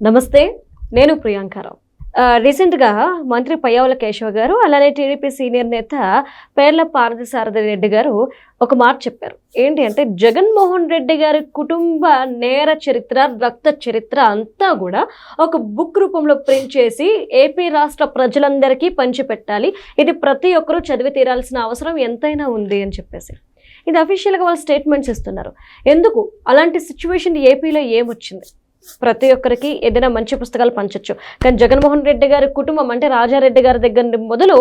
నమస్తే, నేను ప్రియాంకారావు. రీసెంట్గా మంత్రి పయ్యావుల కేశవ్ గారు అలానే టీడీపీ సీనియర్ నేత పేర్ల పార్థసారథి రెడ్డి గారు ఒక మాట చెప్పారు. ఏంటి అంటే, జగన్మోహన్ రెడ్డి గారి కుటుంబ నేర చరిత్ర, రక్త చరిత్ర అంతా కూడా ఒక బుక్ రూపంలో ప్రింట్ చేసి ఏపీ రాష్ట్ర ప్రజలందరికీ పంచిపెట్టాలి. ఇది ప్రతి ఒక్కరూ చదివి తీరాల్సిన అవసరం ఎంతైనా ఉంది అని చెప్పేసి ఇది అఫీషియల్గా వాళ్ళు స్టేట్మెంట్స్ ఇస్తున్నారు. ఎందుకు అలాంటి సిచ్యువేషన్ ఏపీలో ఏమొచ్చింది? ప్రతి ఒక్కరికి ఏదైనా మంచి పుస్తకాలు పంచొచ్చు, కానీ జగన్మోహన్ రెడ్డి గారి కుటుంబం అంటే రాజారెడ్డి గారి దగ్గర నుండి మొదలు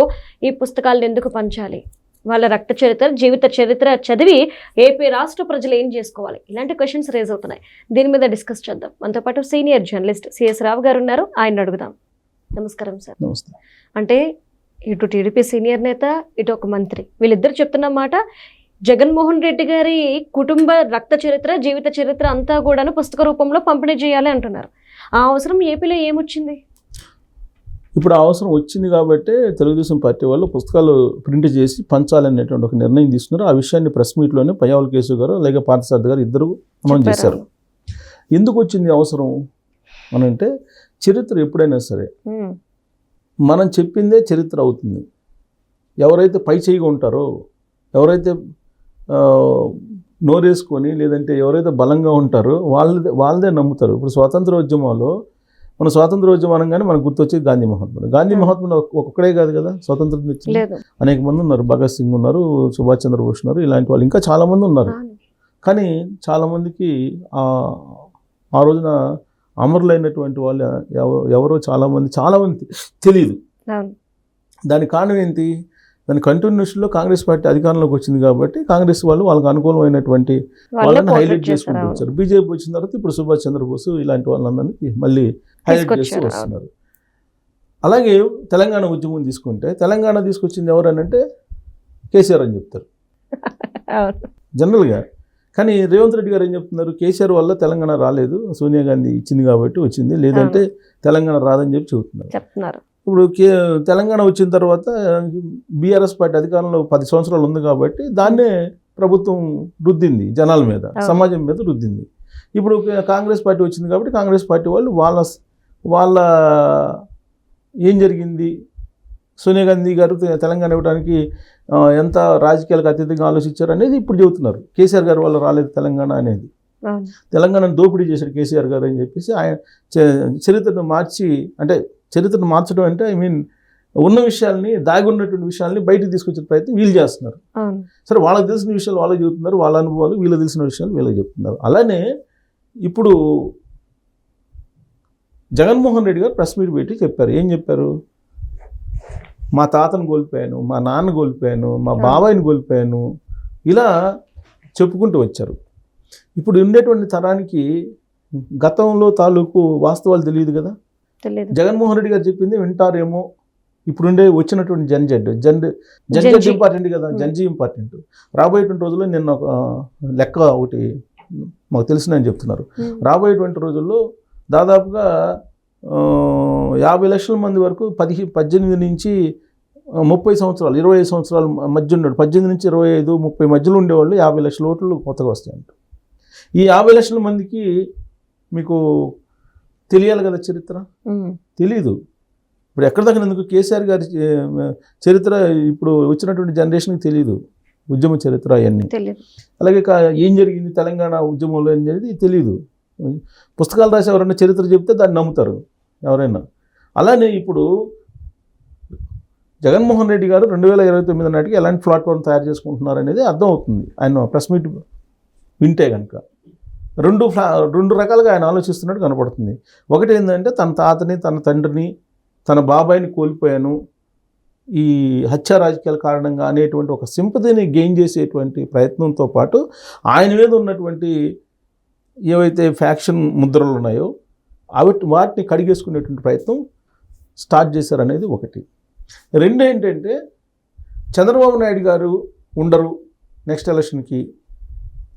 ఈ పుస్తకాలను ఎందుకు పంచాలి? వాళ్ళ రక్త చరిత్ర, జీవిత చరిత్ర చదివి ఏపీ రాష్ట్ర ప్రజలు ఏం చేసుకోవాలి? ఇలాంటి క్వశ్చన్స్ రేజ్ అవుతున్నాయి. దీని మీద డిస్కస్ చేద్దాం. మనతో పాటు సీనియర్ జర్నలిస్ట్ సిఎస్ రావు గారు ఉన్నారు, ఆయన అడుగుదాం. నమస్కారం సార్. నమస్తే. అంటే ఇటు టీడీపీ సీనియర్ నేత, ఇటు ఒక మంత్రి, వీళ్ళిద్దరు చెప్తున్న మాట, జగన్మోహన్ రెడ్డి గారి కుటుంబ రక్త చరిత్ర, జీవిత చరిత్ర అంతా కూడాను పుస్తక రూపంలో పంపిణీ చేయాలి అంటున్నారు. ఆ అవసరం ఏపీలో ఏమొచ్చింది? ఇప్పుడు ఆ అవసరం వచ్చింది కాబట్టి తెలుగుదేశం పార్టీ వాళ్ళు పుస్తకాలు ప్రింట్ చేసి పంచాలనేటువంటి ఒక నిర్ణయం తీసుకున్నారు. ఆ విషయాన్ని ప్రెస్ మీట్లోనే పయ్యావుల కేశవ్ గారు అలాగే పార్థసారథి గారు ఇద్దరు మనం చేశారు. ఎందుకు వచ్చింది అవసరం అనంటే, చరిత్ర ఎప్పుడైనా సరే మనం చెప్పిందే చరిత్ర అవుతుంది. ఎవరైతే పై చేయిగా ఉంటారో, ఎవరైతే నోరేసుకొని లేదంటే ఎవరైతే బలంగా ఉంటారో వాళ్ళదే నమ్ముతారు. ఇప్పుడు స్వాతంత్రోద్యమంలో మన స్వాతంత్రోద్యమం అనగానే మనకు గుర్తొచ్చేది గాంధీ మహాత్ముడు ఒక్కొక్కడే కాదు కదా స్వాతంత్రం తెచ్చింది. అనేక మంది ఉన్నారు. భగత్ సింగ్ ఉన్నారు, సుభాష్ చంద్రబోస్ ఉన్నారు, ఇలాంటి వాళ్ళు ఇంకా చాలామంది ఉన్నారు. కానీ చాలామందికి ఆ రోజున అమరులైనటువంటి వాళ్ళు ఎవరో చాలామంది తెలియదు. దానికి కారణం ఏంటి? దాని కంటిన్యూషన్లో కాంగ్రెస్ పార్టీ అధికారంలోకి వచ్చింది కాబట్టి కాంగ్రెస్ వాళ్ళు వాళ్ళకి అనుకూలమైనటువంటి వాళ్ళని హైలైట్ చేసుకుంటూ వచ్చారు. బీజేపీ వచ్చిన తర్వాత ఇప్పుడు సుభాష్ చంద్రబోస్ ఇలాంటి వాళ్ళందరినీ మళ్ళీ హైలైట్ చేస్తూ వస్తున్నారు. అలాగే తెలంగాణ ఉద్యమం తీసుకుంటే, తెలంగాణ తీసుకొచ్చింది ఎవరనంటే కేసీఆర్ అని చెప్తారు జనరల్గా. కానీ రేవంత్ రెడ్డి గారు ఏం చెప్తున్నారు? కేసీఆర్ వల్ల తెలంగాణ రాలేదు, సోనియా గాంధీ ఇచ్చింది కాబట్టి వచ్చింది, లేదంటే తెలంగాణ రాదని చెప్పి చెప్తున్నారు. ఇప్పుడు తెలంగాణ వచ్చిన తర్వాత బీఆర్ఎస్ పార్టీ అధికారంలో 10 సంవత్సరాలు ఉంది కాబట్టి దాన్నే ప్రభుత్వం రుద్దింది, జనాల మీద, సమాజం మీద రుద్దింది. ఇప్పుడు కాంగ్రెస్ పార్టీ వచ్చింది కాబట్టి కాంగ్రెస్ పార్టీ వాళ్ళు వాళ్ళ ఏం జరిగింది, సోనియా గాంధీ గారు తెలంగాణ ఇవ్వడానికి ఎంత రాజకీయాలకు అత్యధికంగా ఆలోచించారు అనేది ఇప్పుడు చెబుతున్నారు. కేసీఆర్ గారు వల్ల రాలేదు తెలంగాణ అనేది, తెలంగాణను దోపిడీ చేశారు కేసీఆర్ గారు అని చెప్పేసి ఆయన చరిత్రను మార్చి, అంటే చరిత్రను మార్చడం అంటే ఉన్న విషయాల్ని, దాగి ఉన్నటువంటి విషయాల్ని బయటకు తీసుకొచ్చే ప్రయత్నం వీళ్ళు చేస్తున్నారు. సరే, వాళ్ళకి తెలిసిన విషయాలు వాళ్ళకి చెబుతున్నారు, వాళ్ళ అనుభవాలు, వీళ్ళకి తెలిసిన విషయాలు వీళ్ళకి చెప్తున్నారు. అలానే ఇప్పుడు జగన్మోహన్ రెడ్డి గారు ప్రెస్ మీట్ పెట్టి చెప్పారు. ఏం చెప్పారు? మా తాతను కోల్పోయాను, మా నాన్న కోల్పోయాను, మా బాబాయిని కోల్పోయాను, ఇలా చెప్పుకుంటూ వచ్చారు. ఇప్పుడు ఉండేటువంటి తరానికి గతంలో తాలూకు వాస్తవాలు తెలియదు కదా. జగన్మోహన్ రెడ్డి గారు చెప్పింది వింటారేమో. ఇప్పుడుండే వచ్చినటువంటి జన్జెడ్ ఇంపార్టెంట్ కదా, జన్జీ ఇంపార్టెంట్. రాబోయేటువంటి రోజుల్లో నిన్న ఒక లెక్క ఒకటి మాకు తెలిసిందని చెప్తున్నారు. రాబోయేటువంటి రోజుల్లో దాదాపుగా 50 లక్షల మంది వరకు 18 నుంచి 30 సంవత్సరాలు, 25 సంవత్సరాల మధ్య ఉన్నాడు. 18 నుంచి 25, 30 మధ్యలో ఉండేవాళ్ళు 50 లక్షల ఓట్లు కొత్తగా వస్తాయంట. ఈ 50 లక్షల మందికి మీకు తెలియాలి కదా చరిత్ర, తెలీదు. ఇప్పుడు ఎక్కడ దగ్గర ఎందుకు కేసీఆర్ గారి చరిత్ర ఇప్పుడు వచ్చినటువంటి జనరేషన్కి తెలియదు, ఉద్యమ చరిత్ర అవన్నీ. అలాగే ఏం జరిగింది తెలంగాణ ఉద్యమంలో అనేది తెలియదు. పుస్తకాలు రాసి ఎవరైనా చరిత్ర చెప్తే దాన్ని నమ్ముతారు ఎవరైనా. అలానే ఇప్పుడు జగన్మోహన్ రెడ్డి గారు 2029 నాటికి ఎలాంటి ప్లాట్ఫామ్ తయారు చేసుకుంటున్నారు అనేది అర్థం అవుతుంది ఆయన ప్రెస్ మీట్ వింటే కనుక. రెండు రకాలుగా ఆయన ఆలోచిస్తున్నట్టు కనపడుతుంది. ఒకటి ఏంటంటే, తన తాతని, తన తండ్రిని, తన బాబాయిని కోల్పోయాను ఈ హత్యా రాజకీయాల కారణంగా అనేటువంటి ఒక సింపతిని గెయిన్ చేసేటువంటి ప్రయత్నంతో పాటు ఆయన మీద ఉన్నటువంటి ఏవైతే ఫ్యాక్షన్ ముద్రలు ఉన్నాయో వాటిని కడిగేసుకునేటువంటి ప్రయత్నం స్టార్ట్ చేశారనేది ఒకటి. రెండు ఏంటంటే, చంద్రబాబు నాయుడు గారు ఉండరు నెక్స్ట్ ఎలక్షన్కి,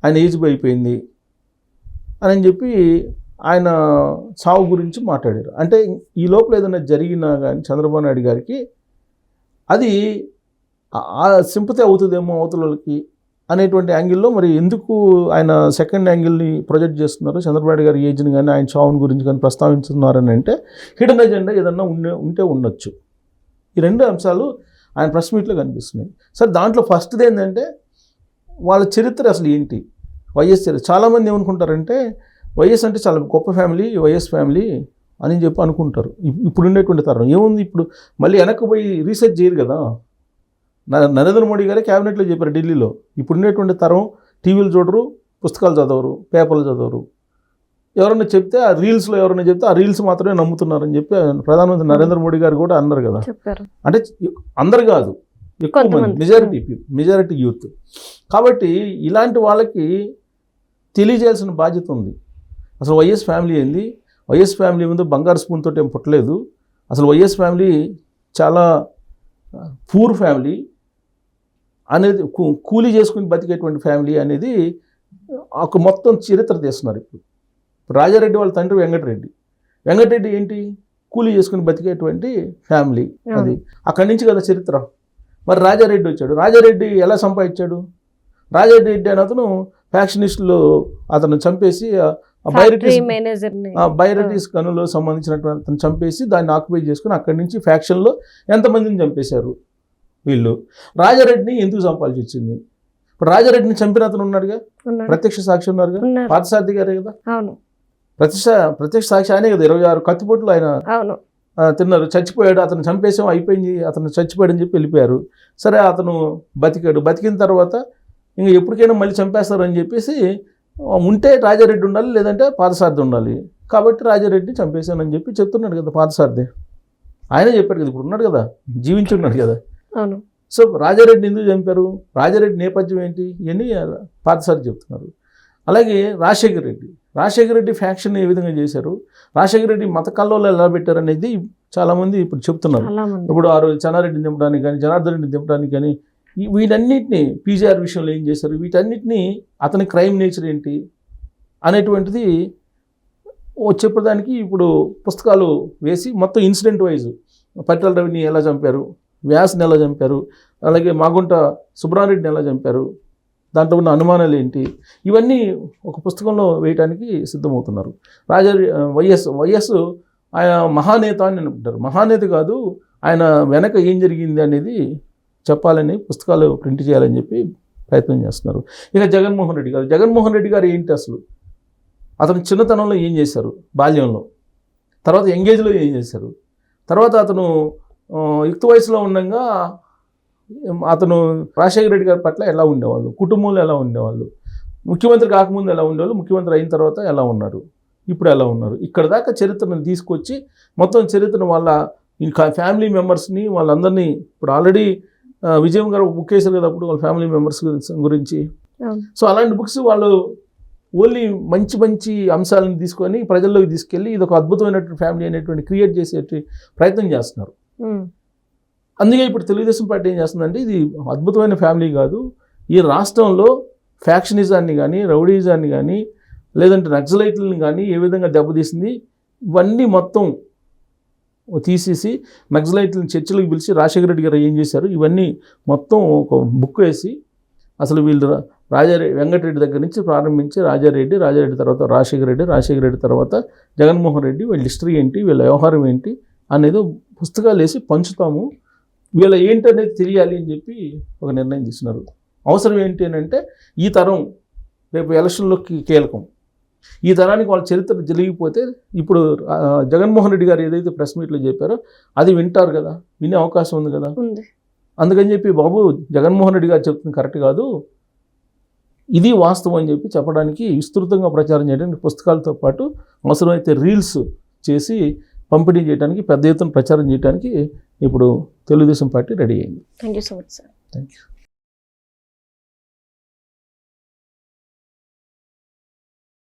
ఆయన ఏజ్ అయిపోయింది అని చెప్పి ఆయన చావు గురించి మాట్లాడారు. అంటే ఈ లోపల ఏదైనా జరిగినా కానీ చంద్రబాబు నాయుడు గారికి అది సింపతి అవుతుందేమో అవతలకి అనేటువంటి యాంగిల్లో మరి ఎందుకు ఆయన సెకండ్ యాంగిల్ని ప్రొజెక్ట్ చేస్తున్నారు, చంద్రబాబు గారి ఏజ్ని కానీ ఆయన చావుని గురించి కానీ ప్రస్తావిస్తున్నారని అంటే హిడెన్ ఎజెండా ఏదన్నా ఉంటే ఉండొచ్చు. ఈ రెండు అంశాలు ఆయన ప్రెస్ మీట్లో కనిపిస్తున్నాయి. సరే, దాంట్లో ఫస్ట్ది ఏంటంటే వాళ్ళ చరిత్ర అసలు ఏంటి, వైఎస్ చరిత్ర. చాలామంది ఏమనుకుంటారంటే వైఎస్ అంటే చాలా గొప్ప ఫ్యామిలీ, వైఎస్ ఫ్యామిలీ అని చెప్పి అనుకుంటారు. ఇప్పుడు ఉండేటువంటి తరం ఏముంది, ఇప్పుడు మళ్ళీ వెనక్కి పోయి రీసెర్చ్ చేయరు కదా. నరేంద్ర మోడీ గారే క్యాబినెట్లో చెప్పారు ఢిల్లీలో. ఇప్పుడు ఉండేటువంటి తరం టీవీలు చూడరు, పుస్తకాలు చదవరు, పేపర్లు చదవరు. ఎవరైనా చెప్తే ఆ రీల్స్లో ఎవరైనా చెప్తే ఆ రీల్స్ మాత్రమే నమ్ముతున్నారని చెప్పి ప్రధానమంత్రి నరేంద్ర మోడీ గారు కూడా అన్నారు కదా. అంటే అందరు కాదు, ఎక్కువ మంది, మెజారిటీ యూత్. కాబట్టి ఇలాంటి వాళ్ళకి తెలియజేయాల్సిన బాధ్యత ఉంది. అసలు వైఎస్ ఫ్యామిలీ ఏంది, వైఎస్ ఫ్యామిలీ ముందు బంగారు స్పూన్ తోటి ఏం పుట్టలేదు. అసలు వైఎస్ ఫ్యామిలీ చాలా పూర్ ఫ్యామిలీ అనేది, కూలీ చేసుకుని బతికేటువంటి ఫ్యామిలీ అనేది ఒక మొత్తం చరిత్ర తీస్తున్నారు. ఇప్పుడు రాజారెడ్డి వాళ్ళ తండ్రి వెంకటరెడ్డి ఏంటి, కూలీ చేసుకుని బతికేటువంటి ఫ్యామిలీ. అది అక్కడి నుంచి కదా చరిత్ర. మరి రాజారెడ్డి వచ్చాడు, రాజారెడ్డి ఎలా సంపాదించాడు? రాజారెడ్డి అని అతను ఫ్యాక్షనిస్టులు అతను చంపేసి బైరటీస్ గనులో సంబంధించినటువంటి అతను చంపేసి దాన్ని ఆక్యుపై చేసుకుని అక్కడి నుంచి ఫ్యాక్షన్లో ఎంతమందిని చంపేశారు వీళ్ళు. రాజారెడ్డిని ఎందుకు చంపాల్సి వచ్చింది? ఇప్పుడు రాజారెడ్డిని చంపిన అతను ఉన్నాడుగా, ప్రత్యక్ష సాక్షి ఉన్నారుగా, పార్థసారథి గారే కదా. ప్రత్యక్ష సాక్షి ఆయనే కదా. 26 కత్తిపోట్లు ఆయన తిన్నారు, చచ్చిపోయాడు. అతను చంపేసాం, అయిపోయింది, అతను చచ్చిపోయాడని చెప్పి వెళ్ళిపోయారు. సరే, అతను బతికాడు. బతికిన తర్వాత ఇంకా ఎప్పటికైనా మళ్ళీ చంపేస్తారని చెప్పేసి ఉంటే రాజారెడ్డి ఉండాలి, లేదంటే పార్థసారథి ఉండాలి. కాబట్టి రాజారెడ్డిని చంపేశానని చెప్పి చెప్తున్నాడు కదా పార్థసారథి. ఆయనే చెప్పాడు కదా, ఇప్పుడు ఉన్నాడు కదా, జీవించున్నాడు కదా. సో రాజారెడ్డిని ఎందుకు చంపారు, రాజారెడ్డి నేపథ్యం ఏంటి, ఇవన్నీ పార్థసారథి చెప్తున్నారు. అలాగే రాజశేఖర రెడ్డి ఫ్యాక్షన్ ఏ విధంగా చేశారు, రాజశేఖర రెడ్డి మత కల్లోలు ఎలా పెట్టారు అనేది చాలామంది ఇప్పుడు చెప్తున్నారు. ఇప్పుడు ఆ రోజు చెన్నారెడ్డిని దింపడానికి కానీ, జనార్దన్ రెడ్డిని దింపడానికి కానీ, వీటన్నిటిని పీజీఆర్ విషయంలో ఏం చేశారు, వీటన్నిటిని అతని క్రైమ్ నేచర్ ఏంటి అనేటువంటిది చెప్పడానికి ఇప్పుడు పుస్తకాలు వేసి మొత్తం ఇన్సిడెంట్ వైజ్ పరిటాల రవిని ఎలా చంపారు, వ్యాస్ని ఎలా చంపారు, అలాగే మాగుంట సుబ్రహ్మణ్యరెడ్డిని ఎలా చంపారు, దాంట్లో ఉన్న అనుమానాలు ఏంటి, ఇవన్నీ ఒక పుస్తకంలో వేయడానికి సిద్ధమవుతున్నారు. వైఎస్ ఆయన మహానేత అని అనుకుంటారు. మహానేత కాదు, ఆయన వెనక ఏం జరిగింది అనేది చెప్పాలని పుస్తకాలు ప్రింట్ చేయాలని చెప్పి ప్రయత్నం చేస్తున్నారు. ఇక జగన్మోహన్ రెడ్డి గారు ఏంటి అసలు, అతను చిన్నతనంలో ఏం చేశారు, బాల్యంలో, తర్వాత ఎంగేజ్లో ఏం చేశారు, తర్వాత అతను యుక్త వయసులో ఉండగా అతను రాజశేఖర రెడ్డి గారి పట్ల ఎలా ఉండేవాళ్ళు, కుటుంబంలో ఎలా ఉండేవాళ్ళు, ముఖ్యమంత్రి కాకముందు ఎలా ఉండేవాళ్ళు, ముఖ్యమంత్రి అయిన తర్వాత ఎలా ఉన్నారు, ఇప్పుడు ఎలా ఉన్నారు, ఇక్కడ దాకా చరిత్రను తీసుకొచ్చి మొత్తం చరిత్రను వాళ్ళ ఇంకా ఫ్యామిలీ మెంబర్స్ని వాళ్ళందరినీ, ఇప్పుడు ఆల్రెడీ విజయం గారు బుక్ వేశారు కదా అప్పుడు వాళ్ళ ఫ్యామిలీ మెంబర్స్ గురించి. సో అలాంటి బుక్స్ వాళ్ళు ఓన్లీ మంచి మంచి అంశాలను తీసుకొని ప్రజల్లోకి తీసుకెళ్ళి ఇది ఒక అద్భుతమైనటువంటి ఫ్యామిలీ అనేటువంటి క్రియేట్ చేసే ప్రయత్నం చేస్తున్నారు. అందుకే ఇప్పుడు తెలుగుదేశం పార్టీ ఏం చేస్తుందంటే ఇది అద్భుతమైన ఫ్యామిలీ కాదు, ఈ రాష్ట్రంలో ఫ్యాక్షనిజాన్ని కానీ, రౌడీజాన్ని కానీ, లేదంటే నక్సలైట్లను కానీ ఏ విధంగా దెబ్బతీసింది ఇవన్నీ మొత్తం తీసేసి నక్సలైట్లను చర్చలకు పిలిచి రాజశేఖర రెడ్డి గారు ఏం చేశారు ఇవన్నీ మొత్తం ఒక బుక్ వేసి అసలు వీళ్ళు వెంకటరెడ్డి దగ్గర నుంచి ప్రారంభించి రాజారెడ్డి తర్వాత రాజశేఖర రెడ్డి తర్వాత జగన్మోహన్ రెడ్డి, వీళ్ళ హిస్టరీ ఏంటి, వీళ్ళ వ్యవహారం ఏంటి అనేది పుస్తకాలు వేసి పంచుతాము, వీళ్ళ ఏంటి అనేది తెలియాలి అని చెప్పి ఒక నిర్ణయం తీసుకున్నారు. అవసరం ఏంటి అని అంటే ఈ తరం రేపు ఎలక్షన్లోకి కీలకం, ఈ తరానికి వాళ్ళ చరిత్ర జరిగిపోతే ఇప్పుడు జగన్మోహన్ రెడ్డి గారు ఏదైతే ప్రెస్ మీట్లో చెప్పారో అది వింటారు కదా, వినే అవకాశం ఉంది కదా. అందుకని చెప్పి బాబు జగన్మోహన్ రెడ్డి గారు చెప్తుంది కరెక్ట్ కాదు, ఇది వాస్తవం అని చెప్పి చెప్పడానికి విస్తృతంగా ప్రచారం చేయడానికి పుస్తకాలతో పాటు అవసరమైతే రీల్స్ చేసి పంపిణీ చేయడానికి, పెద్ద ఎత్తున ప్రచారం చేయడానికి ఇప్పుడు తెలుగుదేశం పార్టీ రెడీ అయింది. Thank you so much sir. Thank you.